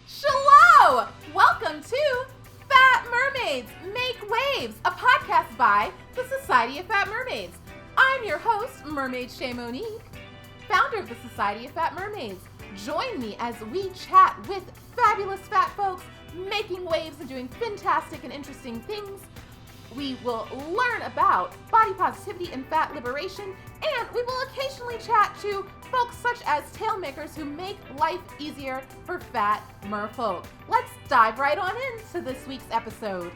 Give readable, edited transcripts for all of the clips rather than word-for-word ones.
Shalom! Welcome to Fat Mermaids Make Waves, a podcast by the Society of Fat Mermaids. I'm your host, Mermaid Chè Monique, founder of the Society of Fat Mermaids. Join me as we chat with fabulous fat folks making waves and doing fantastic and interesting things. We will learn about body positivity and fat liberation, and we will occasionally chat to folks such as tail makers who make life easier for fat merfolk. Let's dive right on into this week's episode.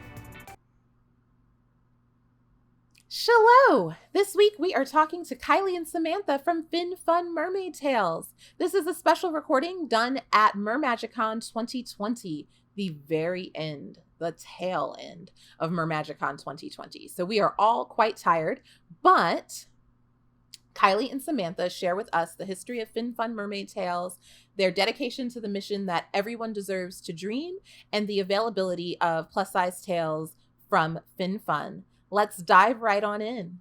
Shalom! This week we are talking to Kylie and Samantha from FinFun Mermaid Tales. This is a special recording done at MerMagic Con 2020, the very end, the tail end of MerMagic Con 2020. So we are all quite tired, but Kylie and Samantha share with us the history of FinFun Mermaid Tales, their dedication to the mission that everyone deserves to dream, and the availability of plus-size tails from FinFun. Let's dive right on in.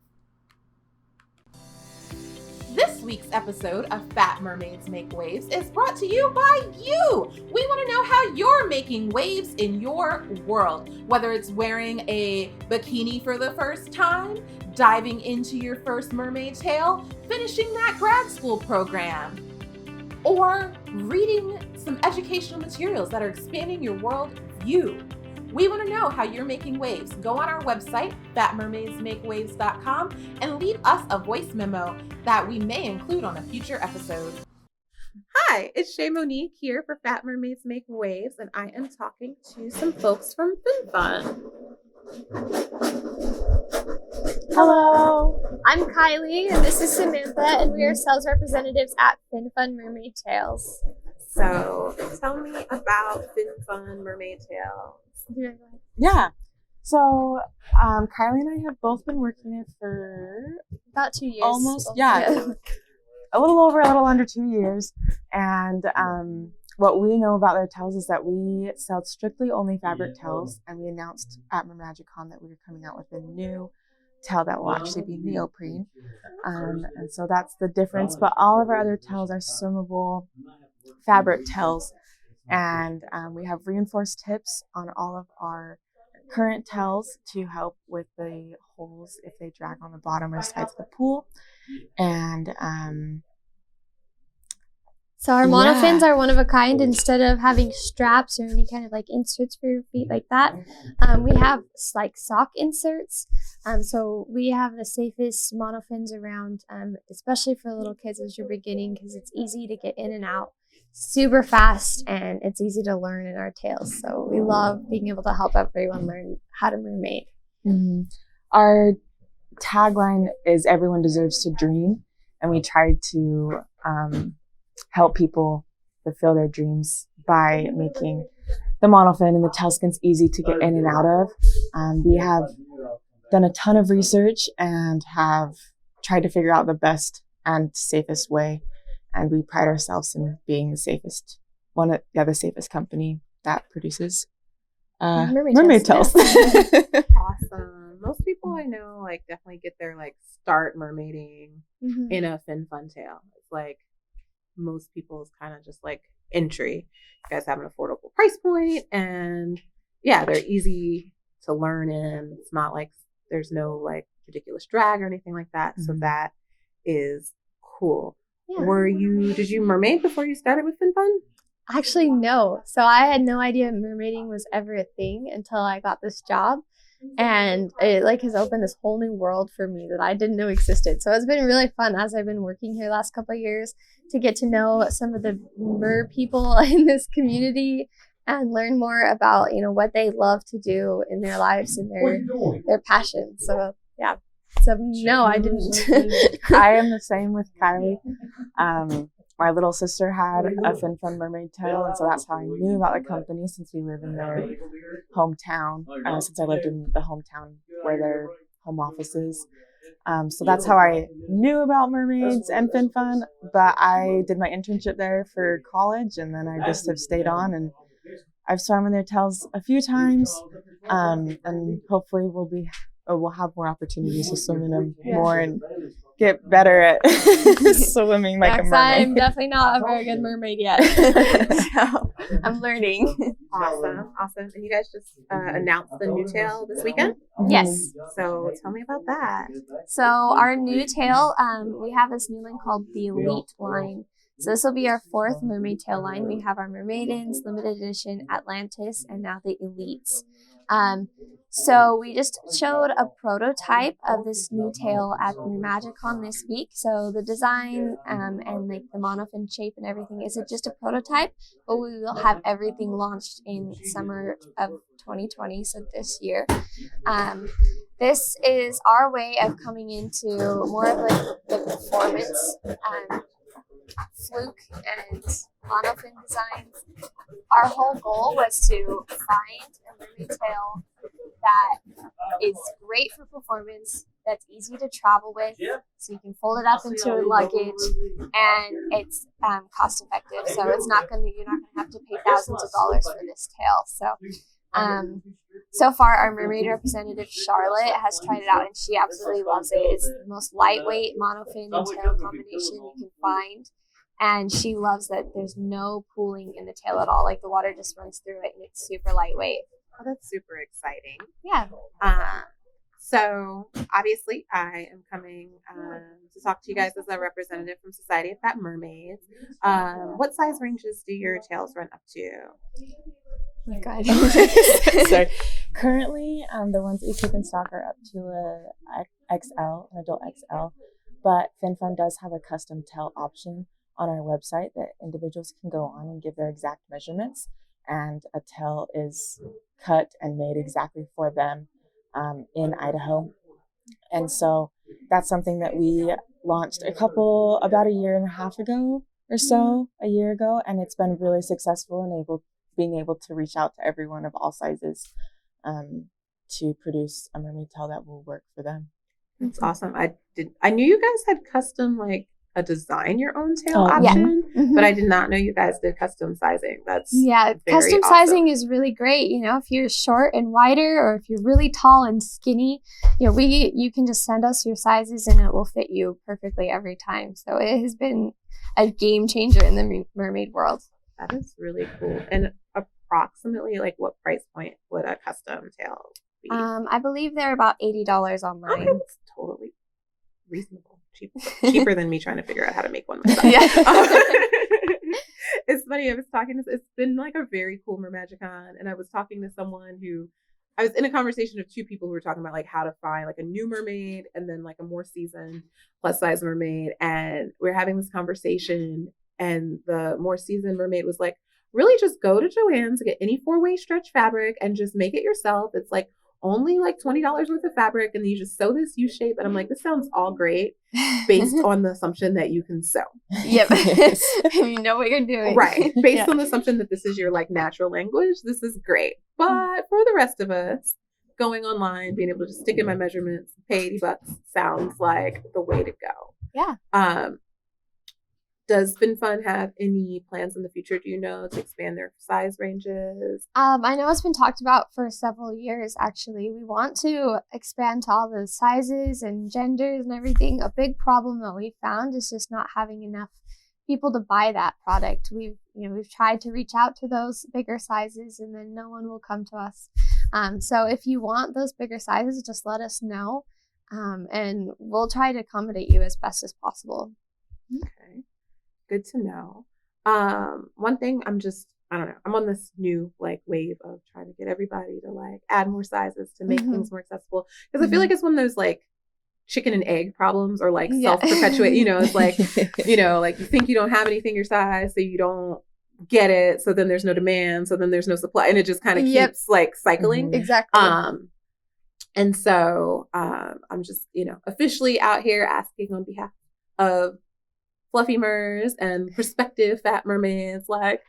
This week's episode of Fat Mermaids Make Waves is brought to you by you. We want to know how you're making waves in your world, whether it's wearing a bikini for the first time, diving into your first mermaid tale, finishing that grad school program, or reading some educational materials that are expanding your world view. We want to know how you're making waves. Go on our website, fatmermaidsmakewaves.com, and leave us a voice memo that we may include on a future episode. Hi, it's Chè Monique here for Fat Mermaids Make Waves, and I am talking to some folks from FinFun. Hello, I'm Kylie, and this is Samantha, and we are sales representatives at FinFun Mermaid Tales. So, tell me about FinFun Mermaid Tales. Yeah. So, Kylie and I have both been working there for about 2 years. Almost, yeah. A little under 2 years. And what we know about their tails is that we sell strictly only fabric tails. And we announced at MerMagic Con that we were coming out with a new tail that will actually be neoprene. And so that's the difference. But all of our other tails are swimmable fabric tails. And we have reinforced tips on all of our current tails to help with the holes if they drag on the bottom or sides of the pool. And so our monofins are one of a kind. Instead of having straps or any kind of like inserts for your feet like that, we have like sock inserts. So we have the safest monofins around, especially for little kids as you're beginning, because it's easy to get in and out super fast, and it's easy to learn in our tails. So we love being able to help everyone learn how to mermaid. Mm-hmm. Our tagline is "Everyone deserves to dream," and we try to help people fulfill their dreams by making the monofin and the tail skins easy to get in and out of. We have done a ton of research and have tried to figure out the best and safest way. And we pride ourselves in being the safest company that produces mermaid tails. Awesome. Most people I know like definitely get their like start mermaiding in a FinFun tail. It's like most people's kind of just like entry. You guys have an affordable price point, and yeah, they're easy to learn in. It's not like there's no like ridiculous drag or anything like that. Mm-hmm. So that is cool. Yeah. Did you mermaid before you started with FinFun? Actually, no. So I had no idea mermaiding was ever a thing until I got this job. And it like has opened this whole new world for me that I didn't know existed. So it's been really fun as I've been working here the last couple of years to get to know some of the mer people in this community and learn more about, what they love to do in their lives and their passion. So yeah. So no, I didn't. I am the same with Kylie. My little sister had a FinFun Mermaid tail, and so that's how I knew about the company, since we live in their hometown, since I lived in the hometown where their home office is. So that's how I knew about mermaids and FinFun, but I did my internship there for college, and then I just have stayed on, and I've swum in their tails a few times, and hopefully we'll be we'll have more opportunities to swim in them more and get better at swimming like a mermaid. I'm definitely not a very good mermaid yet. So I'm learning. Awesome. And you guys just announced the new tail this weekend? Yes. So tell me about that. So our new tail, we have this new line called the Elite line. So this will be our 4th mermaid tail line. We have our Mermaidings, Limited Edition, Atlantis, and now the Elites. So we just showed a prototype of this new tail at MerMagic Con this week. So the design and like the monofin shape and everything is just a prototype, but we will have everything launched in summer of 2020, so this year. This is our way of coming into more of like the performance fluke and monofin designs. Our whole goal was to find a mermaid tail that is great for performance, that's easy to travel with, so you can fold it up into a luggage, and it's cost effective. So you're not gonna have to pay thousands of dollars for this tail. So far, our mermaid representative, Charlotte, has tried it out, and she absolutely loves it. It's the most lightweight monofin and tail combination you can find. And she loves that there's no pooling in the tail at all. Like the water just runs through it and it's super lightweight. Oh, that's super exciting. Yeah. So obviously I am coming to talk to you guys as a representative from Society of Fat Mermaids. What size ranges do your tails run up to? Oh my God. Sorry. Currently, the ones that we keep in stock are up to a XL, an adult XL. But FinFun does have a custom tail option on our website that individuals can go on and give their exact measurements, and a tail is cut and made exactly for them in Idaho. And so that's something that we launched about a year and a half ago or so, a year ago, and it's been really successful in being able to reach out to everyone of all sizes to produce a mermaid tail that will work for them. That's awesome. I knew you guys had custom like a design your own tail option, but I did not know you guys did custom sizing. That's custom awesome. Sizing is really great. You know, if you're short and wider, or if you're really tall and skinny, you can just send us your sizes and it will fit you perfectly every time. So it has been a game changer in the mermaid world. That is really cool. And approximately like what price point would a custom tail be? I believe they're about $80 online. Okay, that's totally reasonable. Cheaper than me trying to figure out how to make one myself. It's funny. It's been like a very cool MerMagic Con, and I was talking to someone I was in a conversation of two people who were talking about like how to find like a new mermaid and then like a more seasoned plus size mermaid. And we're having this conversation, and the more seasoned mermaid was like, really just go to Joann's to get any 4-way stretch fabric and just make it yourself. It's like only like $20 worth of fabric, and then you just sew this U shape. And I'm like, this sounds all great based on the assumption that you can sew. Yep. You know what you're doing. Right. Based on the assumption that this is your like natural language, this is great. But for the rest of us, going online, being able to just stick in my measurements, pay $80 sounds like the way to go. Yeah. Does FinFun have any plans in the future, do you know, to expand their size ranges? I know it's been talked about for several years, actually. We want to expand to all the sizes and genders and everything. A big problem that we found is just not having enough people to buy that product. We've tried to reach out to those bigger sizes, and then no one will come to us. So if you want those bigger sizes, just let us know, and we'll try to accommodate you as best as possible. Okay. Good to know. One thing I don't know, I'm on this new like wave of trying to get everybody to like add more sizes to make things more accessible. Because I feel like it's one of those like chicken and egg problems, or like self-perpetuate, it's like, like you think you don't have anything your size, so you don't get it. So then there's no demand. So then there's no supply. And it just kind of keeps like cycling. Exactly. And so I'm just, officially out here asking on behalf of Fluffy Mers and prospective fat mermaids, like,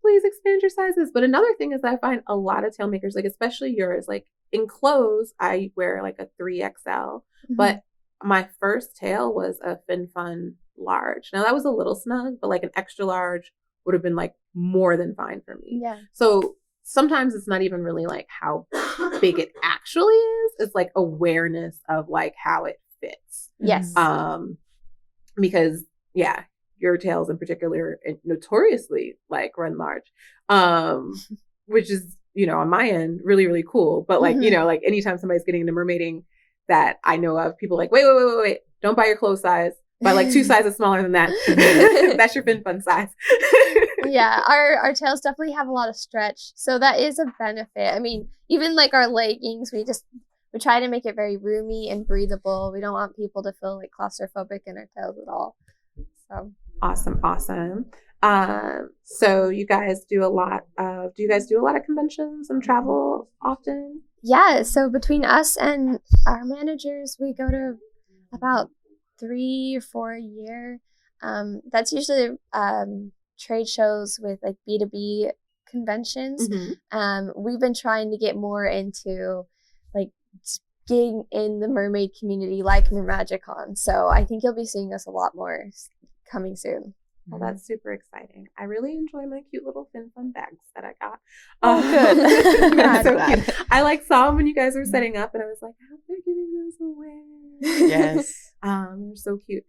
please expand your sizes. But another thing is I find a lot of tail makers, like especially yours, like in clothes, I wear like a 3XL, but my first tail was a FinFun large. Now that was a little snug, but like an extra large would have been like more than fine for me. Yeah. So sometimes it's not even really like how big it actually is. It's like awareness of like how it fits. Yes. Because yeah, your tails in particular notoriously like run large, which is, you know, on my end, really, really cool. But like, you know, like anytime somebody's getting into mermaiding that I know of, people like, wait, don't buy your clothes size. Buy like 2 sizes smaller than that. That's your FinFun size. Yeah, our tails definitely have a lot of stretch, so that is a benefit. I mean, even like our leggings, we try to make it very roomy and breathable. We don't want people to feel like claustrophobic in our tails at all. So awesome. So you guys do a lot of conventions and travel often? Yeah, so between us and our managers, we go to about 3 or 4 a year. That's usually trade shows with like B2B conventions. We've been trying to get more into like getting in the mermaid community like MerMagic Con. So I think you'll be seeing us a lot more coming soon. Well, that's super exciting. I really enjoy my cute little FinFun bags that I got. Oh, good. That's so cute. I like saw them when you guys were setting up, and I was like, I hope they're giving those away. Yes. They're so cute.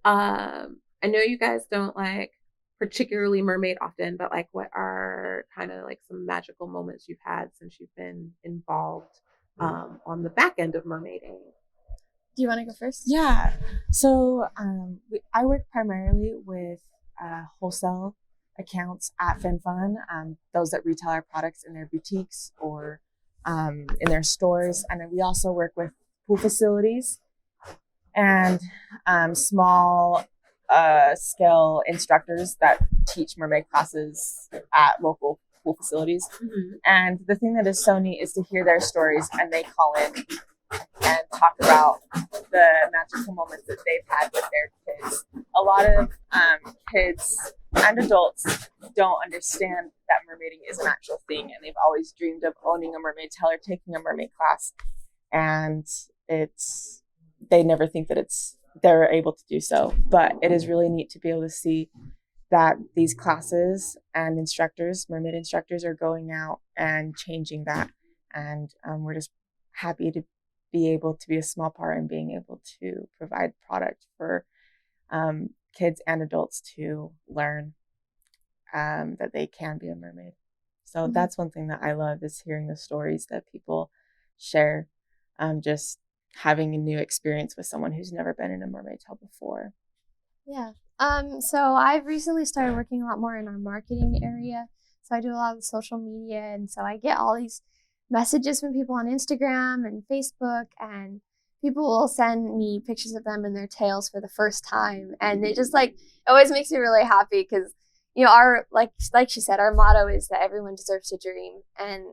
I know you guys don't like particularly mermaid often, but like, what are kind of like some magical moments you've had since you've been involved on the back end of mermaiding? Do you want to go first? Yeah. So I work primarily with wholesale accounts at FinFun, those that retail our products in their boutiques or in their stores. And then we also work with pool facilities and small scale instructors that teach mermaid classes at local pool facilities. And the thing that is so neat is to hear their stories, and they call in and talk about the magical moments that they've had with their kids. A lot of kids and adults don't understand that mermaiding is an actual thing, and they've always dreamed of owning a mermaid tail or taking a mermaid class, and they never think that they're able to do so. But it is really neat to be able to see that these classes and mermaid instructors, are going out and changing that, and we're just happy to be able to be a small part in being able to provide product for kids and adults to learn that they can be a mermaid. So that's one thing that I love, is hearing the stories that people share, just having a new experience with someone who's never been in a mermaid tail before. Yeah. So I've recently started working a lot more in our marketing area. So I do a lot of social media, and so I get all these messages from people on Instagram and Facebook, and people will send me pictures of them in their tails for the first time, and it just like, it always makes me really happy, because, you know, our like she said, our motto is that everyone deserves to dream, and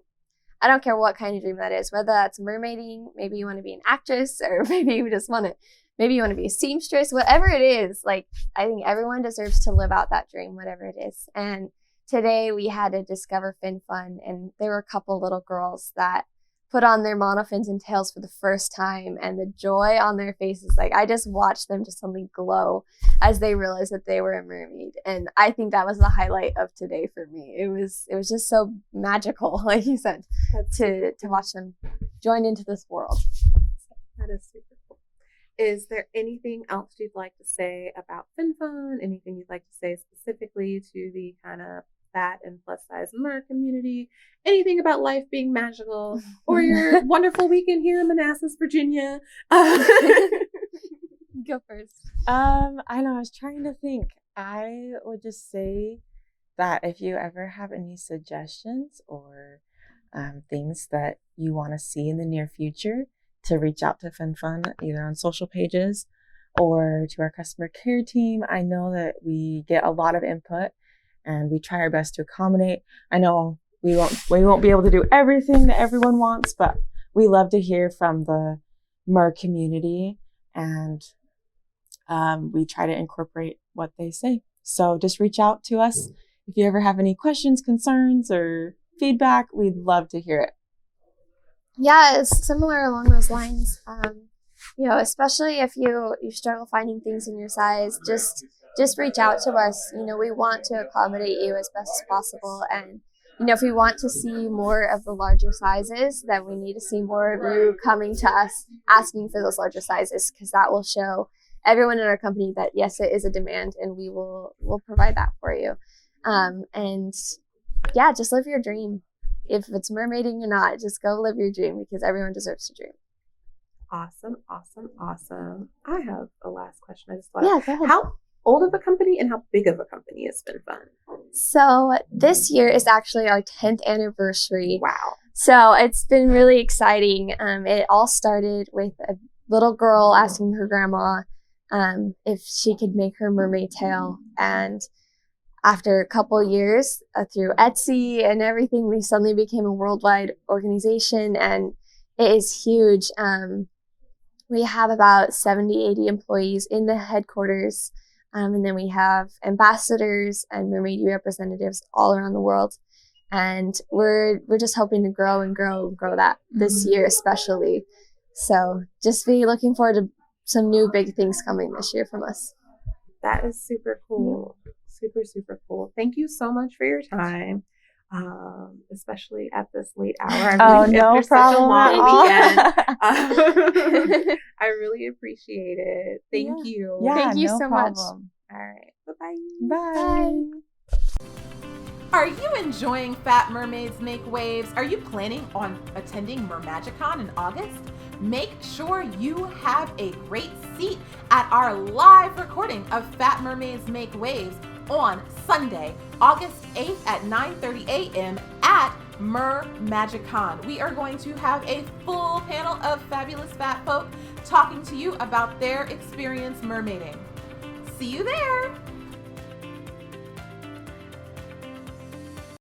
I don't care what kind of dream that is, whether that's mermaiding, maybe you want to be an actress, or maybe you just want to be a seamstress, whatever it is. Like, I think everyone deserves to live out that dream, whatever it is. And today we had to discover FinFun, and there were a couple little girls that put on their monofins and tails for the first time, and the joy on their faces, like, I just watched them just suddenly glow as they realized that they were a mermaid. And I think that was the highlight of today for me. It was just so magical, like you said, to watch them join into this world. That is super cool. Is there anything else you'd like to say about FinFun? Anything you'd like to say specifically to the kind of fat and plus size mer community? Anything about life being magical, or your wonderful weekend here in Manassas, Virginia? Go first. I know, I was trying to think. I would just say that if you ever have any suggestions or things that you want to see in the near future, to reach out to FinFun, either on social pages or to our customer care team. I know that we get a lot of input, and we try our best to accommodate. I know we won't be able to do everything that everyone wants, but we love to hear from the mer community, and we try to incorporate what they say. So just reach out to us if you ever have any questions, concerns, or feedback. We'd love to hear it. Yeah, it's similar along those lines. You know, especially if you struggle finding things in your size, just reach out to us. You know, we want to accommodate you as best as possible. And, if we want to see more of the larger sizes, then we need to see more of you coming to us asking for those larger sizes, because that will show everyone in our company that yes, it is a demand, and we'll provide that for you. And yeah, just live your dream. If it's mermaiding or not, just go live your dream, because everyone deserves to dream. Awesome. I have a last question. I just thought, Yeah, go ahead. how old of a company and how big of a company has FinFun? So this year is actually our 10th anniversary. Wow. So it's been really exciting. It all started with a little girl asking her grandma if she could make her mermaid tail. And after a couple years, through Etsy and everything, we suddenly became a worldwide organization, and it is huge. We have about 70, 80 employees in the headquarters. And then we have ambassadors and mermaid representatives all around the world. And we're just hoping to grow and grow that this year especially. So just be looking forward to some new big things coming this year from us. That is super cool. Super cool. Thank you so much for your time. Especially at this late hour. No problem at all. Weekend. I really appreciate it. Thank you. Yeah, Thank you no so problem. All right. Bye-bye. Bye. Are you enjoying Fat Mermaids Make Waves? Are you planning on attending MerMagic Con in August? Make sure you have a great seat at our live recording of Fat Mermaids Make Waves on Sunday, August 8th at 9:30 a.m. at MerMagic Con. We are going to have a full panel of fabulous fat folk talking to you about their experience mermaiding. See you there!